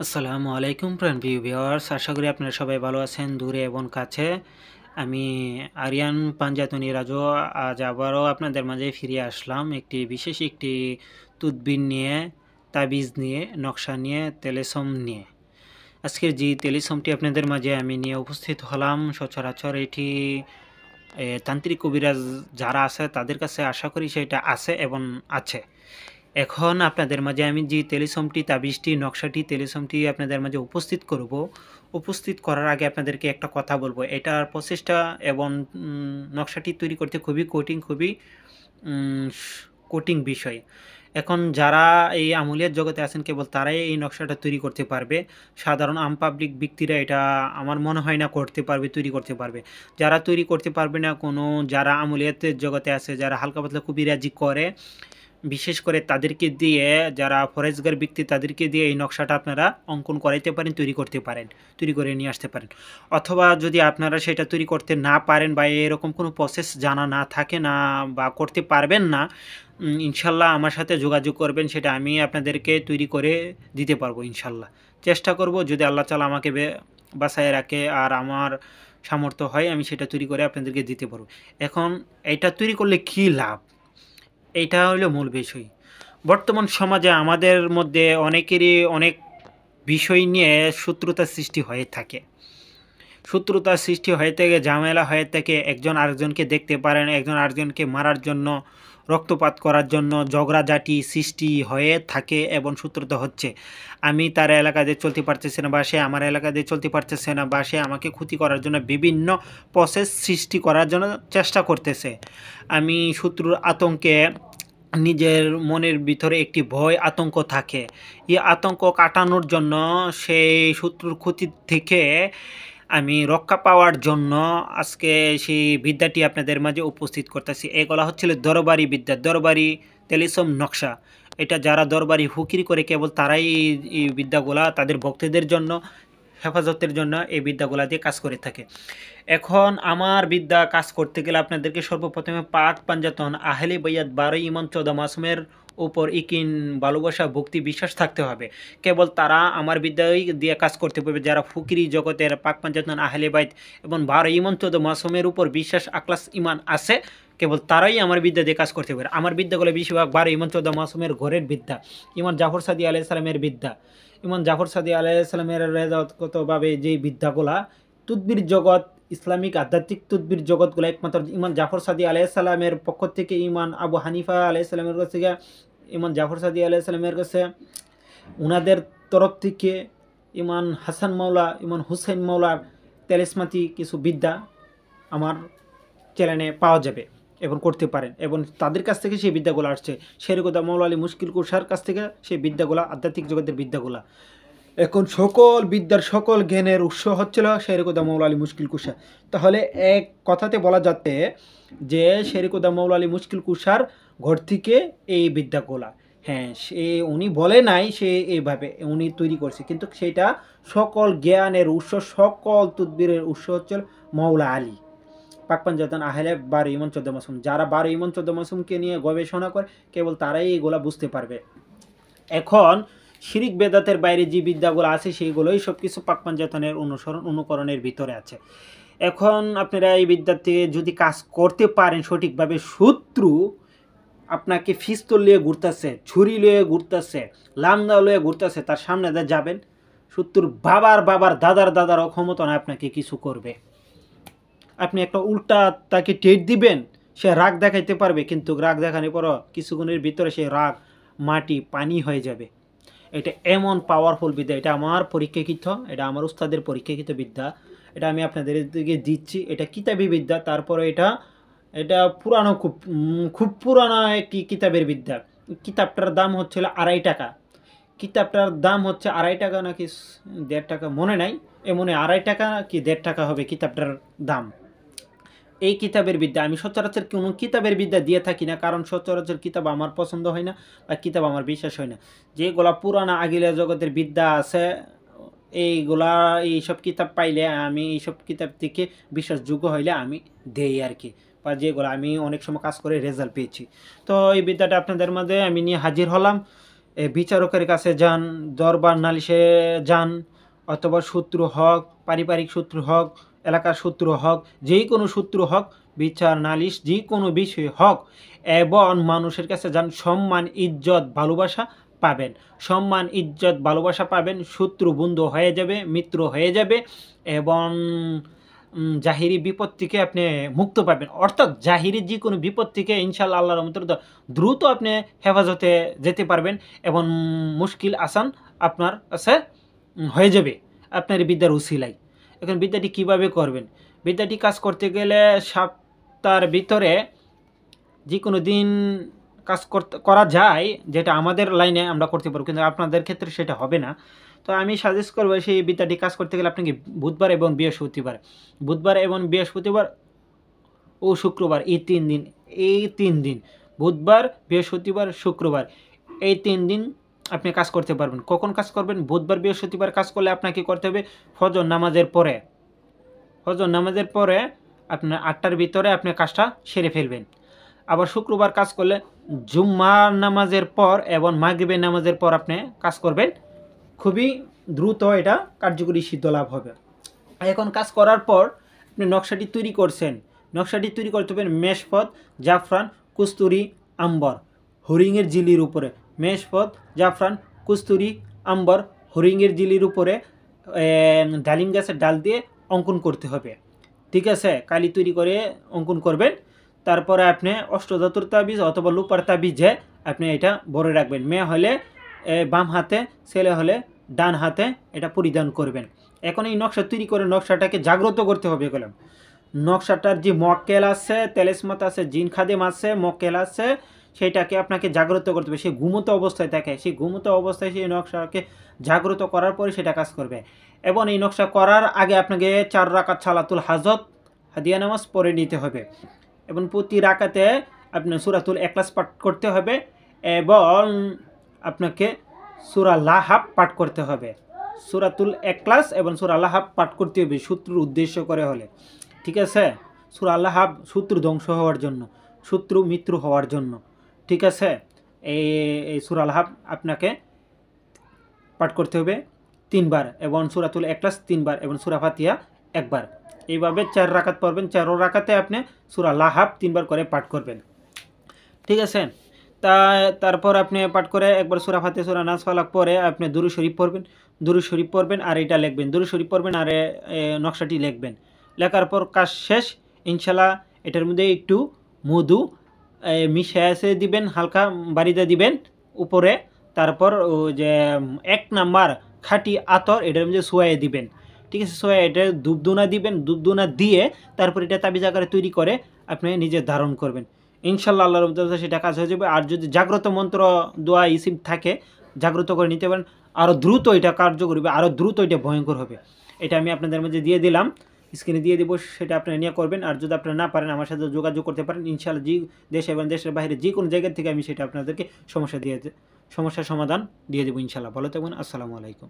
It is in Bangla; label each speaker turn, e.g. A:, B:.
A: আসসালামু আলাইকুম প্রিয় ভিউয়ার্স, আশা করি আপনারা সবাই ভালো আছেন দূরে এবং কাছে। আমি আরিয়ান পাঞ্জাতনি রাজু আজ আবারও আপনাদের মাঝে ফিরে আসলাম একটি তদবির নিয়ে, তাবিজ নিয়ে, নকশা নিয়ে, তেলেসম নিয়ে। আজকের যে তেলেসমটি আপনাদের মাঝে আমি নিয়ে উপস্থিত হলাম, সচরাচর এটি তান্ত্রিক কবিরাজ যারা আছে তাদের কাছে আশা করি সেটা আছে এবং আছে। এখন আপনাদের মাঝে আমি যে তেলিসমটি, তাবিজটি, নকশাটি, তেলিসমটি আপনাদের মাঝে উপস্থিত করব। উপস্থিত করার আগে আপনাদেরকে একটা কথা বলবো, এটার প্রসেসটা এবং নকশাটি তৈরি করতে খুবই কঠিন বিষয়। এখন যারা এই আমলিয়াত জগতে আছেন কেবল তারাই এই নকশাটা তৈরি করতে পারবে। সাধারণ পাবলিক ব্যক্তিরা এটা আমার মনে হয় না তৈরি করতে পারবে। যারা তৈরি করতে পারবে না, যারা আমলিয়াতের জগতে আছে, যারা হালকা পাতলা কবিরাজি করে, বিশেষ করে তাদেরকে দিয়ে, যারা ফরেজগার ব্যক্তি তাদেরকে দিয়ে এই নকশাটা আপনারা অঙ্কন করাইতে পারেন, তৈরি করতে পারেন, তৈরি করে নিয়ে আসতে পারেন। অথবা যদি আপনারা সেটা তৈরি করতে না পারেন বা এরকম কোনো প্রসেস জানা না থাকে না বা করতে পারবেন না, ইনশাল্লাহ আমার সাথে যোগাযোগ করবেন, সেটা আমি আপনাদেরকে তৈরি করে দিতে পারবো ইনশাল্লাহ। চেষ্টা করব, যদি আল্লাহ তাআলা আমাকে বাঁচায় রাখে আর আমার সামর্থ্য হয়, আমি সেটা তৈরি করে আপনাদেরকে দিতে পারবো। এখন এটা তৈরি করলে কী লাভ, এইটা হলো মূল বিষয়। বর্তমান সমাজে আমাদের মধ্যে অনেকেরই অনেক বিষয় নিয়ে শত্রুতার সৃষ্টি হয়ে থাকে। শত্রুতার সৃষ্টি হয়ে থেকে, ঝামেলা হয়ে থেকে, একজন আরেকজনকে দেখতে পারেন, একজন আরেকজনকে মারার জন্য, রক্তপাত করার জন্য ঝগড়াঝাটি সৃষ্টি হয়ে থাকে এবং শত্রুতা হচ্ছে। আমি তার এলাকাতে চলতে পারতেছে না, বা সে আমার এলাকাতে চলতে পারতেছে না, বা সে আমাকে ক্ষতি করার জন্য বিভিন্ন প্রসেস সৃষ্টি করার জন্য চেষ্টা করতেছে। আমি শত্রুর আতঙ্কে, নিজের মনের ভিতরে একটি ভয় আতঙ্ক থাকে, এই আতঙ্ক কাটানোর জন্য, সেই শত্রুর ক্ষতি থেকে আমি রক্ষা পাওয়ার জন্য আজকে সেই বিদ্যাটি আপনাদের মাঝে উপস্থিত করতেছি। এগুলা হচ্ছিল দরবারি বিদ্যা, দরবারি তেলিসম নকশা। এটা যারা দরবারি ফকিরি করে কেবল তারাই এই বিদ্যাগুলা তাদের ভক্তদের জন্য, হেফাজতের জন্য এই বিদ্যাগুলা দিয়ে কাজ করে থাকে। এখন আমার বিদ্যা কাজ করতে গেলে আপনাদেরকে সর্বপ্রথমে পাক পাঞ্জাতন, আহলে বাইয়াত, 12 ইমাম, 14 মাসুমের উপর ইকিন, ভালোবাসা, ভক্তি, বিশ্বাস থাকতে হবে। কেবল তারা আমার বিদ্যায় দিয়ে কাজ করতে পারবে। যারা ফকিরি জগতের পাক পাঞ্জাতন, আহলে বাইত এবং 12 ইমাম, 14 মাসুমের উপর বিশ্বাস, আখলাস, ইমান আছে, কেবল তারাই আমার বিদ্যা দিয়ে কাজ করতে পারে। আমার বিদ্যাগুলো বেশিরভাগ 12 ইমাম, 14 মাসুমের ঘরের বিদ্যা, ইমাম জাফর সাদিক আলাইহিস সালামের বিদ্যা। ইমাম জাফর সাদিক আলাইহিস সালামের রেজাতগতভাবে যে বিদ্যাগুলা, তুদবির জগৎ, ইসলামিক আধ্যাত্মিক তদবির জগৎগুলো একমাত্র ইমাম জাফর সাদিক আলাইহিস সালামের পক্ষ থেকে, ইমাম আবু হানিফা আলাইহিস সালামের কাছে, ইমাম জাফর সাদিক আলাইহিস সালামের কাছে, ওনাদের তরফ থেকে ইমাম হাসান মাওলা, ইমাম হুসাইন মাওলার তেলেসমাতি কিছু বিদ্যা আমার চ্যানেলে পাওয়া যাবে এবং করতে পারেন, এবং তাদের কাছ থেকে সেই বিদ্যাগুলো আসছে। শেরকুদা মৌলা আলী মুশকিল কুশার কাছ থেকে সেই বিদ্যাগুলো, আধ্যাত্মিক জগতের বিদ্যাগুলা। এখন সকল বিদ্যার, সকল জ্ঞানের উৎস হচ্ছিল শেরকুদা মৌলা আলী মুশকিল কুশা। তাহলে এক কথাতে বলা যাচ্ছে যে শেরকুদা মৌলা আলী মুশকিল কুশার ঘর থেকে এই বিদ্যাগুলা, হ্যাঁ, সে উনি বলে নাই, সে এইভাবে উনি তৈরি করছে, কিন্তু সেটা সকল জ্ঞানের উৎস, সকল তদবিরের উৎস হচ্ছে মৌলা আলী, পাক পাঞ্জাতন, আহলে 12 ইমাম, 14 মাসুম। যারা 12 ইমাম, 14 মাসুমকে নিয়ে গবেষণা করে কেবল তারাই এগুলা বুঝতে পারবে। এখন শিরিক বেদাতের বাইরে যে বিদ্যাগুলো আছে সেইগুলোই সব কিছু পাক পাঞ্জাতনের অনুকরণের ভিতরে আছে। এখন আপনারা এই বিদ্যাতে যদি কাজ করতে পারেন সঠিকভাবে, শত্রু আপনাকে পিস্তল নিয়ে ঘুরতেছে, ছুরি নিয়ে ঘুরতেছে, লামদা নিয়ে ঘুরতেছে, তার সামনে যাবেন, শত্রুর বাবার দাদার ক্ষমতা না আপনাকে কিছু করবে। আপনি একটা উল্টা তাকে টেট দিবেন, সে রাগ দেখাইতে পারবে, কিন্তু রাগ দেখানোর পর কিছুক্ষণের ভিতরে সে রাগ মাটি পানি হয়ে যাবে। এটা এমন পাওয়ারফুল বিদ্যা, এটা আমার পরীক্ষাকৃত, এটা আমার উস্তাদের পরীক্ষাকৃত বিদ্যা। এটা আমি আপনাদের দিকে দিচ্ছি। এটা কিতাবী বিদ্যা, তারপরে এটা পুরানো, খুব পুরানো একটি কিতাবের বিদ্যা। কিতাবটার দাম হচ্ছিল 2.5 টাকা। কিতাবটার দাম হচ্ছে 2.5 টাকা নাকি 1.5 টাকা, মনে নাই, এমন 2.5 টাকা কি 1.5 টাকা হবে কিতাবটার দাম। এই কিতাবের বিদ্যা আমি সচরাচর কোনো কিতাবের বিদ্যা দিয়ে থাকি না, কারণ সচরাচর কিতাব আমার পছন্দ হয় না বা কিতাব আমার বিশ্বাস হয় না। যেগুলা পুরানা আগিলা জগতের বিদ্যা আছে, এইসব কিতাব পাইলে আমি এইসব কিতাব থেকে বিশ্বাসযোগ্য হইলে আমি দেই আর কি, বা যেগুলো আমি অনেক সময় কাজ করে রেজাল্ট পেয়েছি। তো এই বিদ্যাটা আপনাদের মাঝে আমি নিয়ে হাজির হলাম। বিচারকের কাছে যান, দরবার নালিশে যান, অথবা শত্রু হক, পারিবারিক শত্রু হক, এলাকার শত্রু হক, যেই কোনো শত্রু হক, বিচার নালিশ যে কোনো বিষয় হক, এবং মানুষের কাছে যান, সম্মান ইজ্জত ভালোবাসা পাবেন। সম্মান ইজ্জত ভালোবাসা পাবেন, শত্রু বন্ধু হয়ে যাবে, মিত্র হয়ে যাবে, এবং জাহিরি বিপদ থেকে আপনি মুক্ত পাবেন। অর্থাৎ জাহিরি যে কোনো বিপদ থেকে ইনশাআল্লাহ আল্লাহর রহমতে দ্রুত আপনি হেফাজতে যেতে পারবেন, এবং মুশকিল আসান আপনার কাছে হয়ে যাবে আপনার বিদ্যার উসিলাই। এখন বিদ্যাটি কিভাবে করবেন? বিদ্যাটি কাজ করতে গেলে সপ্তাহের ভিতরে যে কোনো দিন কাজ করা যায়, যেটা আমাদের লাইনে আমরা করতে পারবো, কিন্তু আপনাদের ক্ষেত্রে সেটা হবে না। তো আমি সাজেস্ট করবো সেই বিদ্যাটি কাজ করতে গেলে আপনাকে বুধবার এবং বৃহস্পতিবার ও শুক্রবার, এই তিন দিন বুধবার, বৃহস্পতিবার, শুক্রবার, এই 3 দিন আপনি কাজ করতে পারবেন। কখন কাজ করবেন? বুধবার বৃহস্পতিবার কাজ করলে আপনাকে করতে হবে ফজর নামাজের পরে আপনার 8টার ভিতরে আপনি কাজটা সেরে ফেলবেন। আবার শুক্রবার কাজ করলে জুম্মার নামাজের পর এবং মাগরিবের নামাজের পর আপনি কাজ করবেন, খুবই দ্রুত এটা কার্যকরী সিদ্ধ লাভ হবে। এখন কাজ করার পর আপনি নকশাটি তৈরি করছেন, নকশাটি তৈরি করতে হবে মেশফত, জাফরান, কস্তুরি, আম্বর, হরিঙের জিলির উপরে। মেশফত, জাফরান, কস্তুরি, আম্বর, হরিঙের জিলির উপরে ডালিম গাছের ডাল দিয়ে অঙ্কন করতে হবে। ঠিক আছে, কালি তৈরি করে অঙ্কন করবেন। তারপরে আপনি অষ্টধাতুর তাবিজ অথবা লুপার তাবিজে আপনি এটা ভরে রাখবেন। মেয়ে হলে বাম হাতে, ছেলে হলে ডান হাতে এটা পরিধান করবেন। এখন এই নকশা তৈরি করে নকশাটাকে জাগ্রত করতে হবে। গেলাম নকশাটার যে মক্কেল আছে, তেলেসমাত আছে, জিন খাদেম আছে, মক্কেল আছে, সেটাকে আপনাকে জাগ্রত করতে হবে। সে ঘুমন্ত অবস্থায় থাকে, সেই ঘুমন্ত অবস্থায় সেই নকশাকে জাগ্রত করার পরে সেটা কাজ করবে। এবং এই নকশা করার আগে আপনাকে 4 রাকাত সালাতুল হাজত হাদিয়া নামাজ পড়ে নিতে হবে, এবং প্রতি রাকাতে আপনার সূরাতুল ইখলাস পাঠ করতে হবে, এবং আপনাকে সূরা লাহাব পাঠ করতে হবে। সূরাতুল ইখলাস এবং সূরা লাহাব পাঠ করতে হবে শত্রুর উদ্দেশ্য করে হলে। ঠিক আছে, সূরা লাহাব শত্রু ধ্বংস হওয়ার জন্য, শত্রু মিত্র হওয়ার জন্য। ঠিক আছে, এই সূরা লাহাব আপনাকে পাঠ করতে হবে 3 বার, এবং সূরাতুল ইখলাস 3 বার, এবং সূরা ফাতিহা 1 বার। এইভাবে 4 রাকাত পড়বেন। 4 রাকাতে আপনি সূরা লাহাব 3 বার করে পাঠ করবেন। ঠিক আছে, তারপর আপনি পাঠ করে একবার সূরা ফাতিহা, সূরা নাস, ফালাক পরে আপনি দুরূদ শরীফ পড়বেন আর এটা লিখবেন। দুরূদ শরীফ পড়বেন আর নকশাটি লিখবেন। লেখার পর কাজ শেষ ইনশাআল্লাহ। এটার মধ্যে একটু মধু মিশিয়ে দিবেন, হালকা বাড়িতে দিবেন উপরে। তারপর যে 1 নাম্বার খাঁটি আতর এটার মধ্যে সোয়াইয়ে দিবেন। ঠিক আছে, সোয়াইয়ে এটা ধূপধুনা দিবেন। ধূপধুনা দিয়ে তারপর এটা তাবিজ আকারে তৈরি করে আপনি নিজে ধারণ করবেন। ইনশাআল্লাহ আল্লাহর রহমতে সেটা কাজ হয়ে যাবে। আর যদি জাগ্রত মন্ত্র দোয়া ইসিম থাকে, জাগ্রত করে নিতে পারেন, আরও দ্রুত এটা কার্যকরী হবে, আরও দ্রুত এটা ভয়ঙ্কর হবে। এটা আমি আপনাদের মধ্যে দিয়ে দিলাম, স্ক্রিনে দিয়ে দেবো, সেটা আপনারা নিয়ে করবেন। আর যদি আপনারা না পারেন আমার সাথে যোগাযোগ করতে পারেন। ইনশাআল্লাহ যে দেশে এবং দেশের বাইরে যে কোনো জায়গা থেকে আমি সেটা আপনাদেরকে সমস্যার সমাধান দিয়ে দেবো ইনশাআল্লাহ। ভালো থাকবেন। আসসালামু আলাইকুম।